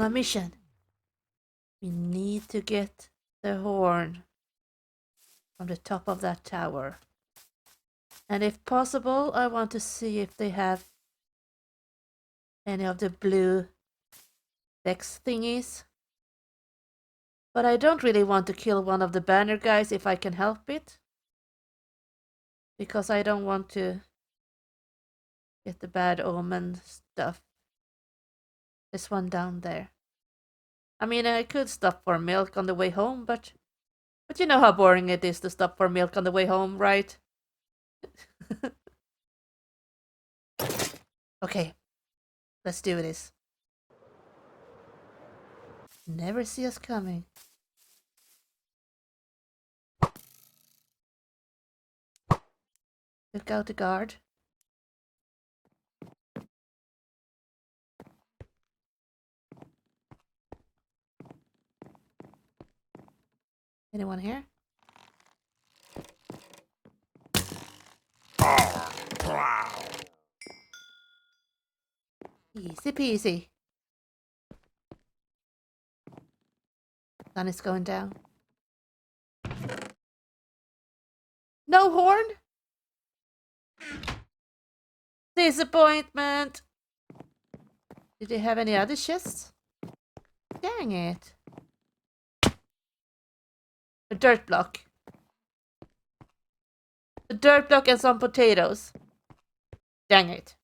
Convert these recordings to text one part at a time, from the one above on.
on a mission. We need to get the horn from the top of that tower. And if possible, I want to see if they have any of the blue Dex thingies. But I don't really want to kill one of the banner guys if I can help it. Because I don't want to get the bad omen stuff. This one down there. I mean, I could stop for milk on the way home, but you know how boring it is to stop for milk on the way home, right? Okay, let's do this. Never see us coming. Look out the guard. Anyone here? Easy peasy. Sun is going down. No horn? Disappointment. Did they have any other chests? Dang it. A dirt block. A dirt block and some potatoes. Dang it.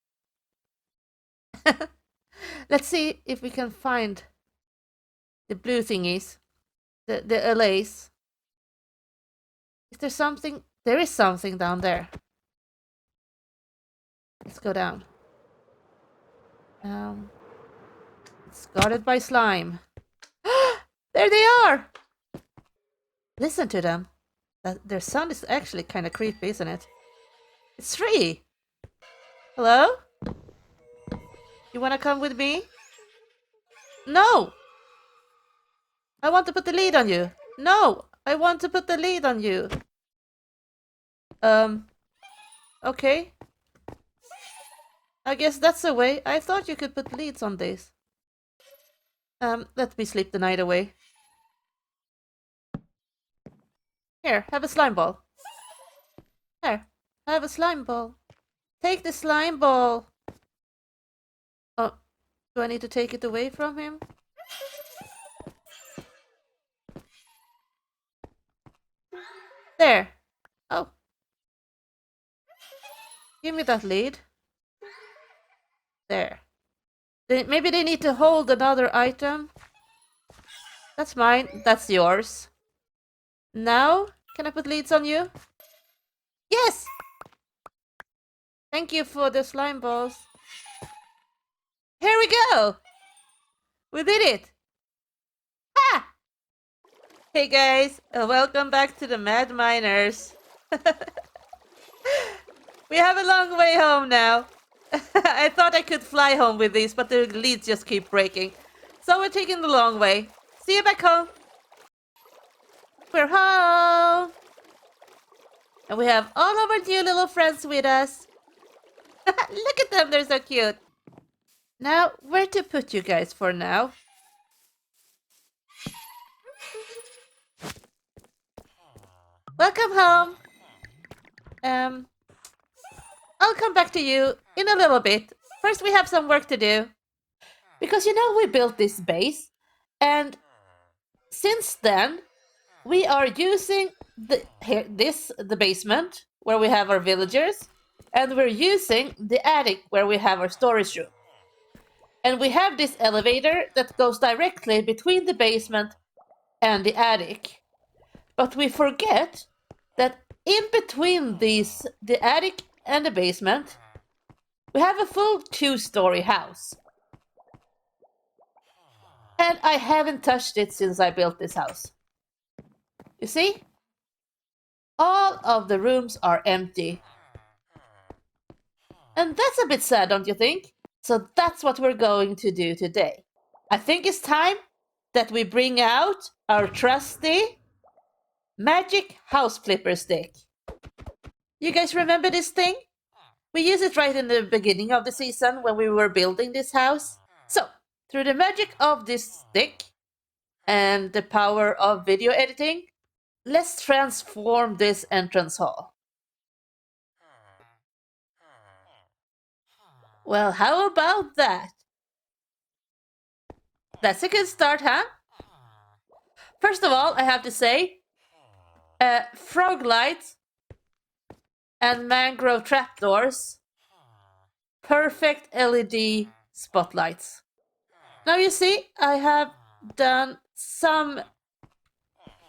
Let's see if we can find the blue thingies. The allays. Is there something? There is something down there. Let's go down. It's guarded by slime. There they are! Listen to them. Their sound is actually kind of creepy, isn't it? It's 3! Hello? You wanna come with me? No! I want to put the lead on you. No! I want to put the lead on you. Okay. I guess that's the way. I thought you could put leads on this. Let me sleep the night away. Here, have a slime ball. Here, have a slime ball. Take the slime ball. Oh, do I need to take it away from him? There. Oh. Give me that lead. There. Maybe they need to hold another item. That's mine. That's yours. Now, can I put leads on you? Yes! Thank you for the slime balls. Here we go! We did it! Ha! Hey guys, welcome back to the MadMiners. We have a long way home now. I thought I could fly home with these, but the leads just keep breaking. So we're taking the long way. See you back home. We're home. And we have all of our new little friends with us. Look at them, they're so cute. Now, where to put you guys for now? Welcome home. I'll come back to you in a little bit. First, we have some work to do. Because you know we built this base, and since then, we are using the basement, where we have our villagers, and we're using the attic, where we have our storage room. And we have this elevator that goes directly between the basement and the attic. But we forget that in between the attic and the basement, we have a full 2-story house. And I haven't touched it since I built this house. You see? All of the rooms are empty. And that's a bit sad, don't you think? So that's what we're going to do today. I think it's time that we bring out our trusty magic house flipper stick. You guys remember this thing? We used it right in the beginning of the season when we were building this house. So, Through the magic of this stick and the power of video editing, let's transform this entrance hall. Well, how about that? That's a good start, huh? First of all, I have to say, frog lights and mangrove trapdoors, perfect LED spotlights. Now you see, I have done some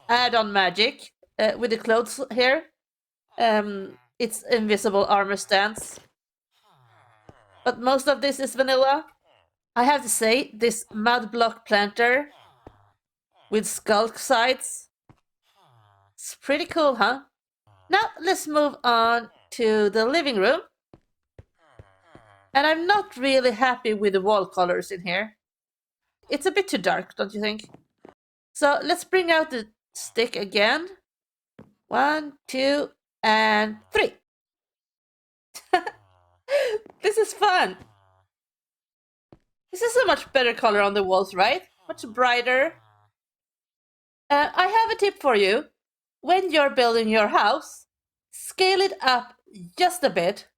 add-on magic with the clothes here. It's invisible armor stance. But most of this is vanilla. I have to say, this mud block planter with skulk sides, it's pretty cool, huh? Now let's move on to the living room. And I'm not really happy with the wall colors in here. It's a bit too dark, don't you think? So let's bring out the stick again. 1, 2, and 3. This is fun. This is a much better color on the walls, right? Much brighter. I have a tip for you. When you're building your house, scale it up just a bit.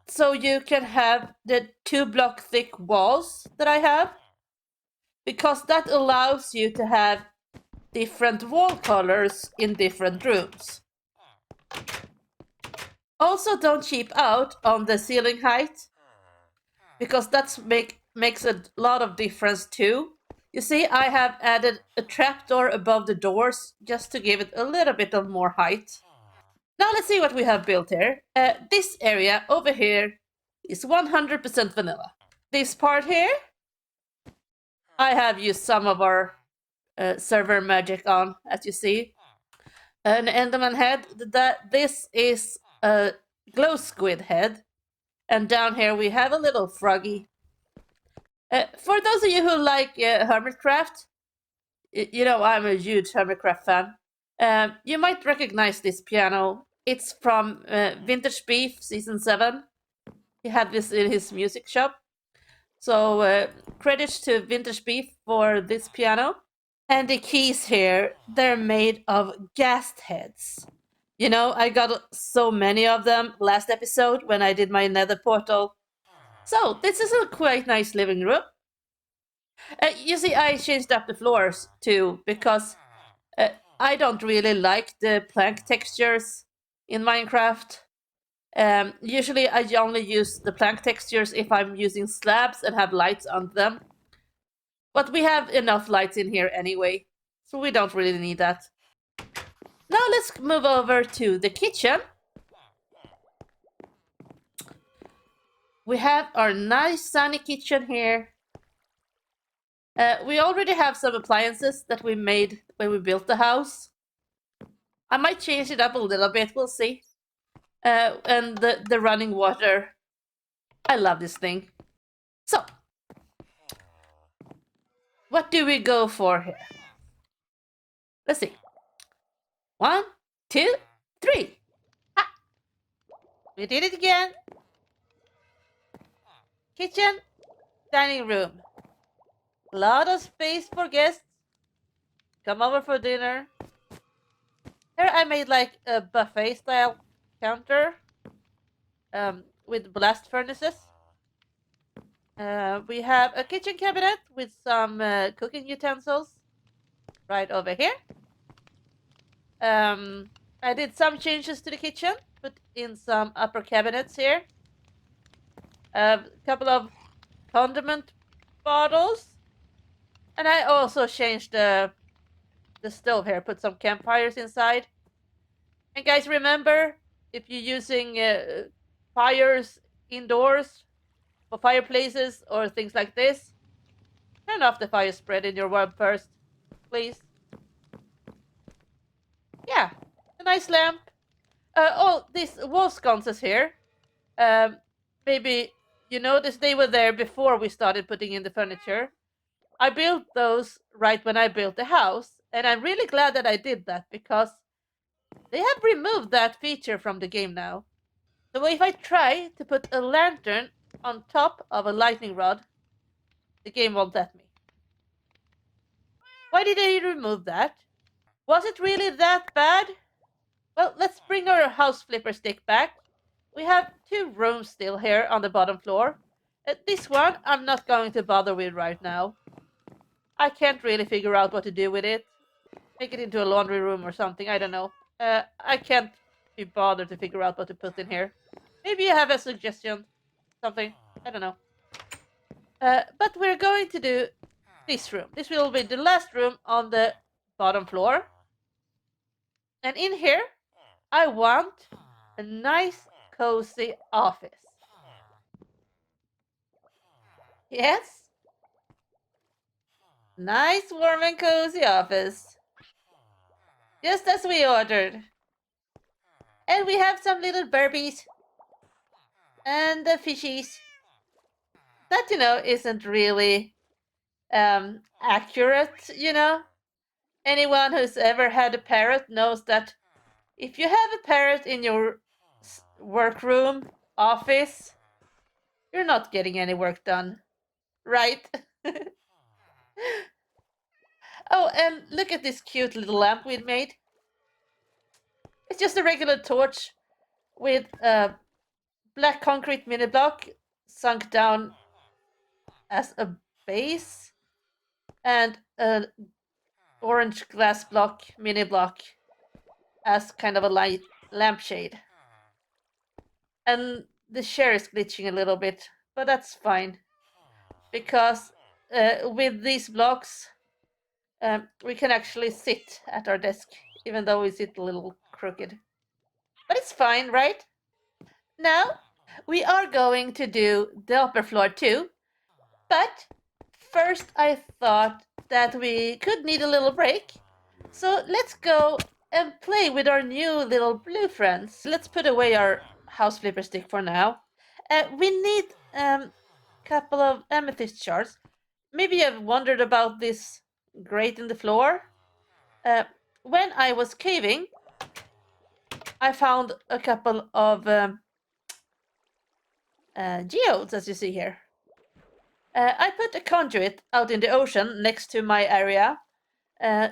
So you can have the 2-block thick walls that I have. Because that allows you to have different wall colors in different rooms. Also, don't cheap out on the ceiling height, because that makes a lot of difference too. You see, I have added a trapdoor above the doors just to give it a little bit of more height. Now let's see what we have built here. This area over here is 100% vanilla. This part here, I have used some of our server magic on, as you see. An Enderman head. This is a glow squid head. And down here we have a little froggy. For those of you who like Hermitcraft, you know I'm a huge Hermitcraft fan. You might recognize this piano. It's from Vintage Beef Season 7. He had this in his music shop. So credits to Vintage Beef for this piano. And the keys here, they're made of ghast heads. You know, I got so many of them last episode when I did my nether portal. So, this is a quite nice living room. You see, I changed up the floors too, because I don't really like the plank textures in Minecraft. Usually I only use the plank textures if I'm using slabs and have lights on them. But we have enough lights in here anyway, so we don't really need that. Now let's move over to the kitchen. We have our nice sunny kitchen here. We already have some appliances that we made when we built the house. I might change it up a little bit, we'll see. And the running water. I love this thing. So, what do we go for here? Let's see. 1, 2, 3. Ah, we did it again. Kitchen, dining room. A lot of space for guests. Come over for dinner. Here I made like a buffet style counter with blast furnaces. We have a kitchen cabinet with some cooking utensils right over here. I did some changes to the kitchen, put in some upper cabinets here. A couple of condiment bottles. And I also changed the stove here, put some campfires inside. And guys, remember, if you're using fires indoors for fireplaces or things like this, turn off the fire spread in your world first, please. Yeah, a nice lamp. Oh, these wall sconces here. Maybe you noticed they were there before we started putting in the furniture. I built those right when I built the house, and I'm really glad that I did that because they have removed that feature from the game now. So if I try to put a lantern on top of a lightning rod, The game won't let me. Why did they remove that? Was it really that bad? Well, let's bring our house flipper stick back. We have 2 rooms still here on the bottom floor. This one I'm not going to bother with right now. I can't really figure out what to do with it. Make it into a laundry room or something, I don't know. I can't be bothered to figure out what to put in here. Maybe you have a suggestion. Something. I don't know. But we're going to do this room. This will be the last room on the bottom floor. And in here, I want a nice, cozy office. Yes? Nice, warm and cozy office. Just as we ordered. And we have some little burbies. And the fishies. That, isn't really accurate, Anyone who's ever had a parrot knows that if you have a parrot in your workroom, office, you're not getting any work done, right? Oh, and look at this cute little lamp we made. It's just a regular torch with a black concrete mini block sunk down as a base and an orange glass block mini block as kind of a light lampshade. And the chair is glitching a little bit, but that's fine because with these blocks we can actually sit at our desk, even though we sit a little crooked. But it's fine, right? Now, we are going to do the upper floor too, but first I thought that we could need a little break. So let's go and play with our new little blue friends. Let's put away our house flipper stick for now. We need a couple of amethyst shards. Maybe you've wondered about this grate in the floor. When I was caving, I found a couple of geodes, as you see here. I put a conduit out in the ocean next to my area.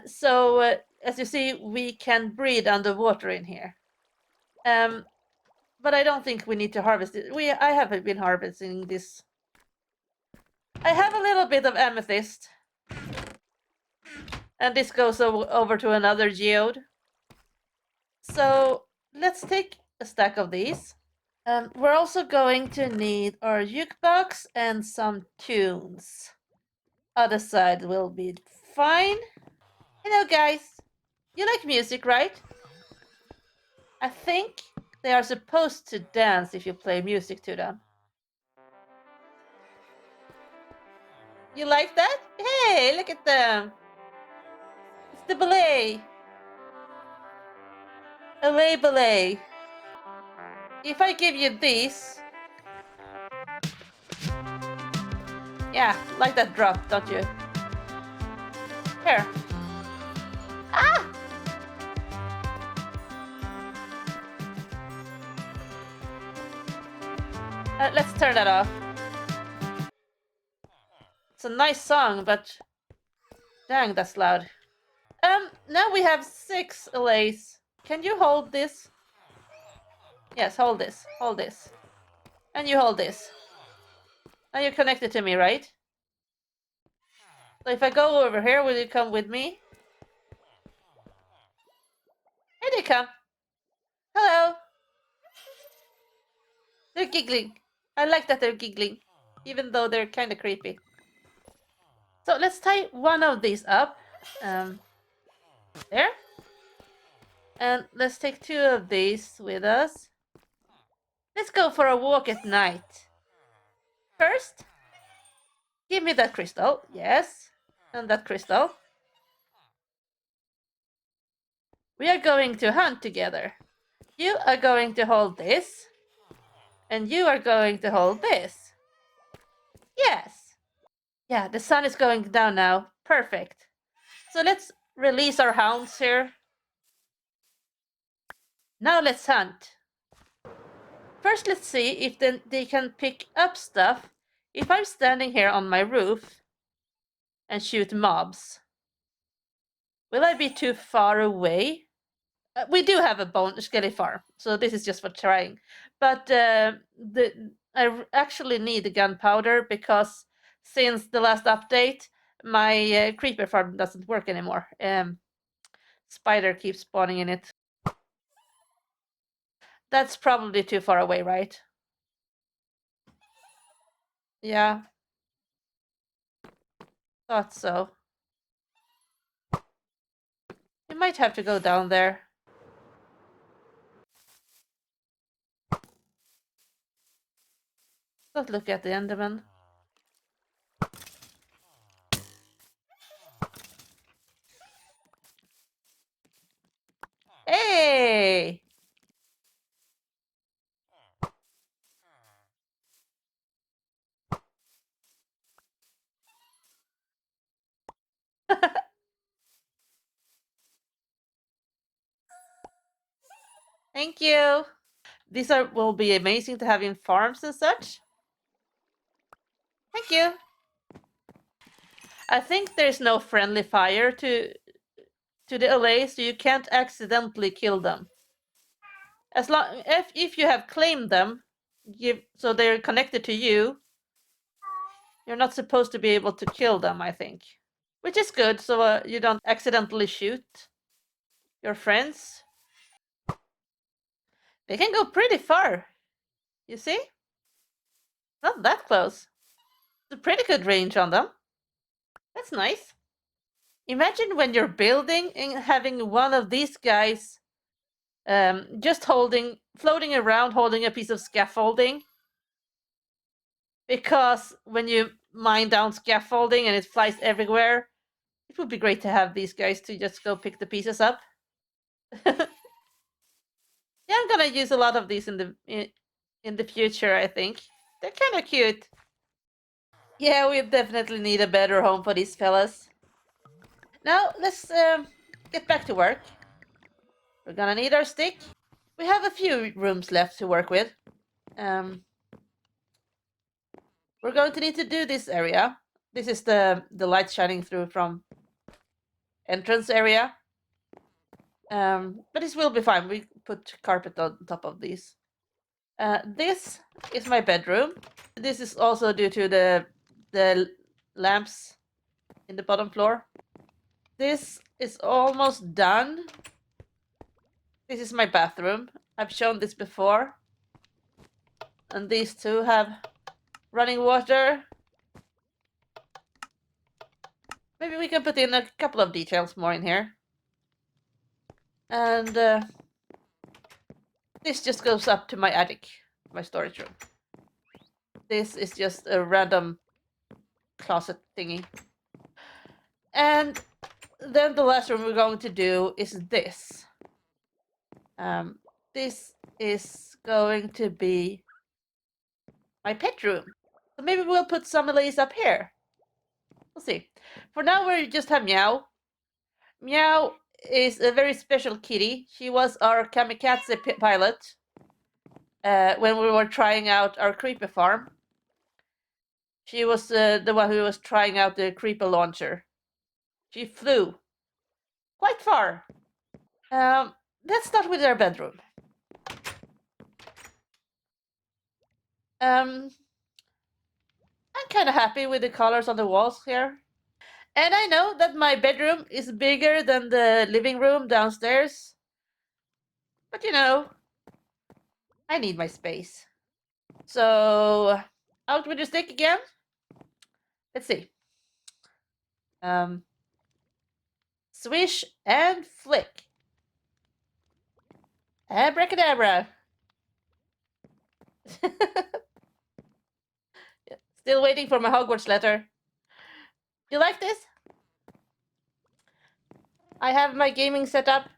So, as you see, we can breathe underwater in here. But I don't think we need to harvest it. I haven't been harvesting this. I have a little bit of amethyst. And this goes over to another geode. So, let's take a stack of these. We're also going to need our jukebox and some tunes. Other side will be fine. Hello guys! You like music, right? I think they are supposed to dance if you play music to them. You like that? Hey, look at them! It's the ballet! Away ballet! If I give you these... Yeah, like that drop, don't you? Here. Ah! Let's turn that off. It's a nice song, but... Dang, that's loud. Now we have 6 allays. Can you hold this? Yes, hold this. Hold this. And you hold this. Now you're connected to me, right? So if I go over here, will you come with me? Here they come. Hello. They're giggling. I like that they're giggling, even though they're kind of creepy. So let's tie one of these up. There. And let's take 2 of these with us. Let's go for a walk at night. First, give me that crystal. Yes. And that crystal. We are going to hunt together. You are going to hold this. And you are going to hold this. Yes. Yeah, the sun is going down now. Perfect. So let's release our hounds here. Now let's hunt. First, let's see if they can pick up stuff. If I'm standing here on my roof, and shoot mobs. Will I be too far away? We do have a bone skelly farm, so this is just for trying. But I actually need the gunpowder because since the last update, my creeper farm doesn't work anymore. Spider keeps spawning in it. That's probably too far away, right? Yeah. Thought so. You might have to go down there. Let's look at the Enderman. Hey! Thank you. These will be amazing to have in farms and such. Thank you. I think there's no friendly fire to the LA, so you can't accidentally kill them. As long if you have claimed them, so they're connected to you, you're not supposed to be able to kill them, I think. Which is good, so you don't accidentally shoot your friends. They can go pretty far. You see? Not that close. It's a pretty good range on them. That's nice. Imagine when you're building and having one of these guys just floating around holding a piece of scaffolding. Because when you mine down scaffolding and it flies everywhere, it would be great to have these guys to just go pick the pieces up. Yeah, I'm gonna use a lot of these in the future, I think. They're kind of cute. Yeah, we definitely need a better home for these fellas. Now, let's get back to work. We're gonna need our stick. We have a few rooms left to work with. We're going to need to do this area. This is the light shining through from entrance area. But this will be fine. We put carpet on top of these. This is my bedroom. This is also due to the lamps in the bottom floor. This is almost done. This is my bathroom. I've shown this before. And these two have running water. Maybe we can put in a couple of details more in here. And this just goes up to my attic, my storage room. This is just a random closet thingy. And then the last room we're going to do is this. This is going to be my pet room. So maybe we'll put some of these up here. We'll see. For now, we just have Meow. Meow is a very special kitty. She was our kamikaze pilot when we were trying out our creeper farm. She was the one who was trying out the creeper launcher. She flew quite far. Let's start with our bedroom. I'm kind of happy with the colors on the walls here. And I know that my bedroom is bigger than the living room downstairs. But you know, I need my space. So, out with your stick again. Let's see. Swish and flick. Abracadabra. Still waiting for my Hogwarts letter. You like this? I have my gaming setup.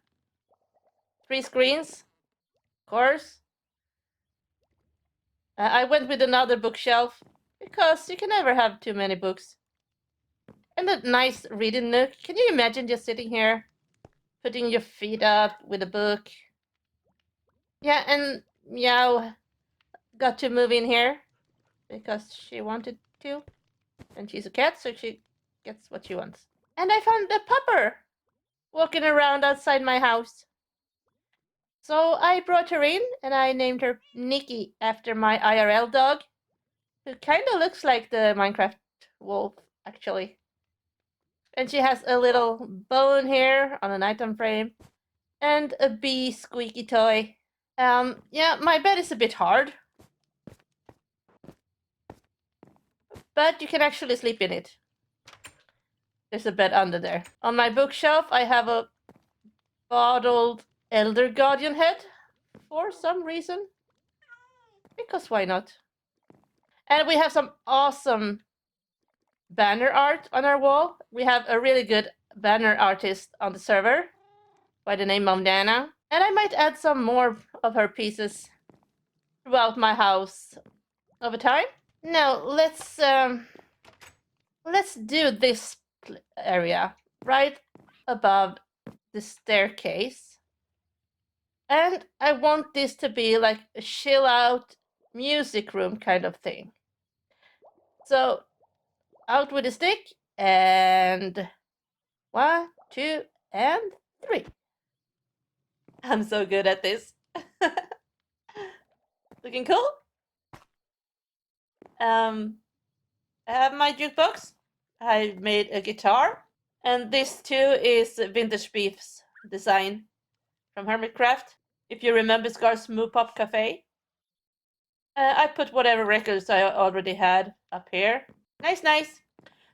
3 screens. Of course. I went with another bookshelf. Because you can never have too many books. And a nice reading nook. Can you imagine just sitting here? Putting your feet up with a book. Yeah, and Meow got to move in here. Because she wanted to. And she's a cat, so she gets what she wants. And I found a pupper walking around outside my house. So I brought her in and I named her Nikki after my IRL dog, who kind of looks like the Minecraft wolf, actually. And she has a little bone here on an item frame and a bee squeaky toy. Yeah, my bed is a bit hard, but you can actually sleep in it. There's a bed under there. On my bookshelf, I have a bottled Elder Guardian head for some reason. Because why not? And we have some awesome banner art on our wall. We have a really good banner artist on the server by the name of Nana. And I might add some more of her pieces throughout my house over time. Now, let's do this area right above the staircase. And I want this to be like a chill out music room kind of thing. So, out with a stick, and 1, 2, and 3. I'm so good at this. Looking cool? I have my jukebox. I made a guitar. And this too is Vintage Beef's design from Hermitcraft. If you remember Scar's Moo Pop Cafe. I put whatever records I already had up here. Nice, nice.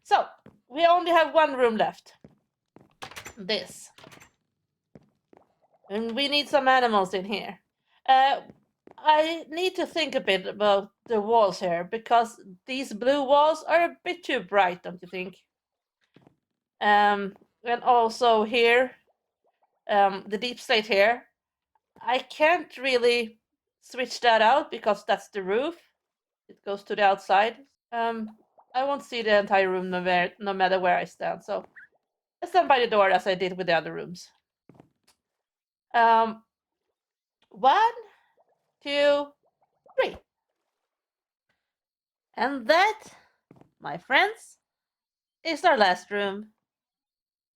So, we only have one room left. This. And we need some animals in here. I need to think a bit about the walls here, because these blue walls are a bit too bright, don't you think? And also here, the deep slate here, I can't really switch that out because that's the roof. It goes to the outside. I won't see the entire room no matter where I stand, so I stand by the door as I did with the other rooms. 1, 2, 3. And that, my friends, is our last room.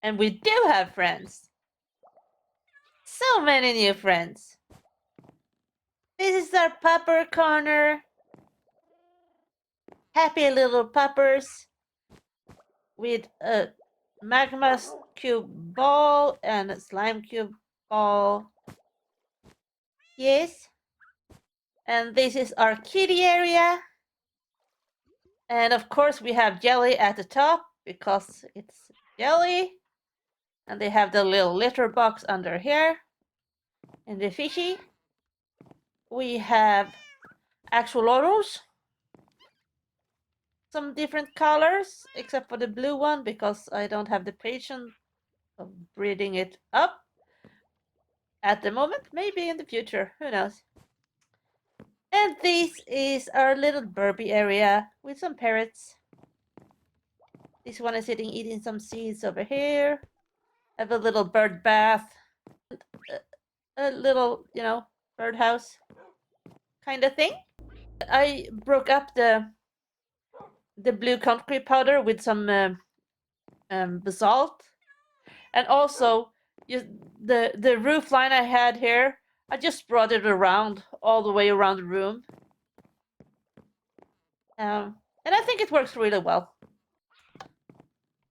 And we do have friends. So many new friends. This is our pupper corner. Happy little puppers with a magma cube ball and a slime cube ball. Yes. And this is our kitty area. And of course we have Jelly at the top because it's Jelly. And they have the little litter box under here. And the fishy. We have axolotls. Some different colors, except for the blue one, because I don't have the patience of breeding it up at the moment. Maybe in the future, who knows. And this is our little Burby area with some parrots. This one is sitting eating some seeds over here. I have a little bird bath. A little, birdhouse kind of thing. I broke up the blue concrete powder with some basalt. And also, the roof line I had here, I just brought it around, all the way around the room. And I think it works really well.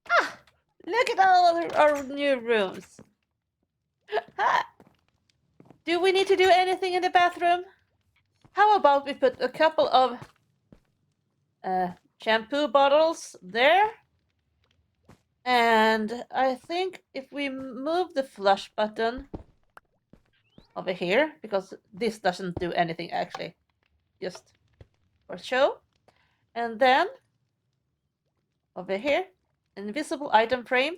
Ah! Look at all our new rooms. Do we need to do anything in the bathroom? How about we put a couple of shampoo bottles there? And I think if we move the flush button over here, because this doesn't do anything actually, just for show. And then over here, invisible item frame.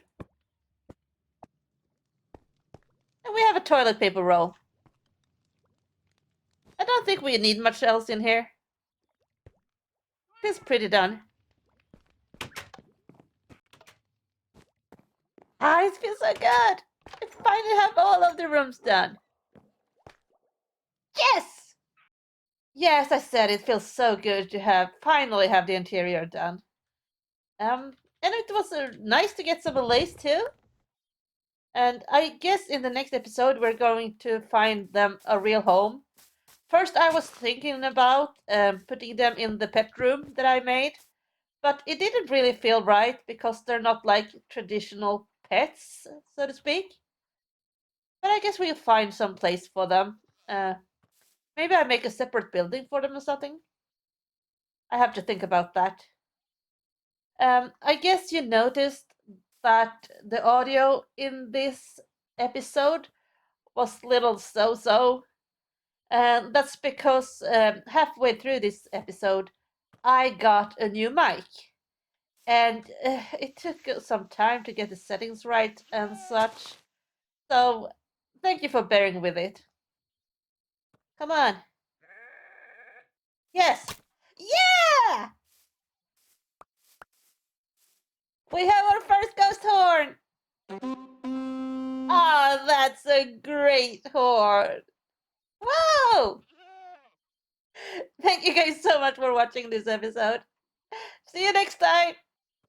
And we have a toilet paper roll. I don't think we need much else in here. It's pretty done. Ah, it feels so good. I finally have all of the rooms done. Yes! Yes, I said it feels so good to finally have the interior done. And And it was nice to get some lace too. And I guess in the next episode we're going to find them a real home. First, I was thinking about putting them in the pet room that I made, but it didn't really feel right because they're not like traditional pets, so to speak. But I guess we'll find some place for them. Maybe I make a separate building for them or something. I have to think about that. I guess you noticed that the audio in this episode was little so-so. And that's because halfway through this episode, I got a new mic. And it took some time to get the settings right and such. So, thank you for bearing with it. Come on. Yes. Yeah! We have our first ghost horn! Oh, that's a great horn! Whoa! Thank you guys so much for watching this episode. See you next time.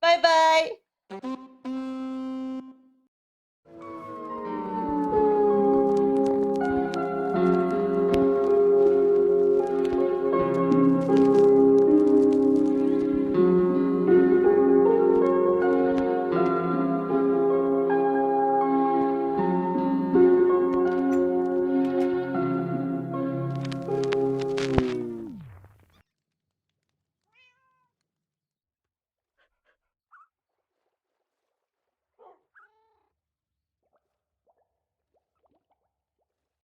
Bye bye.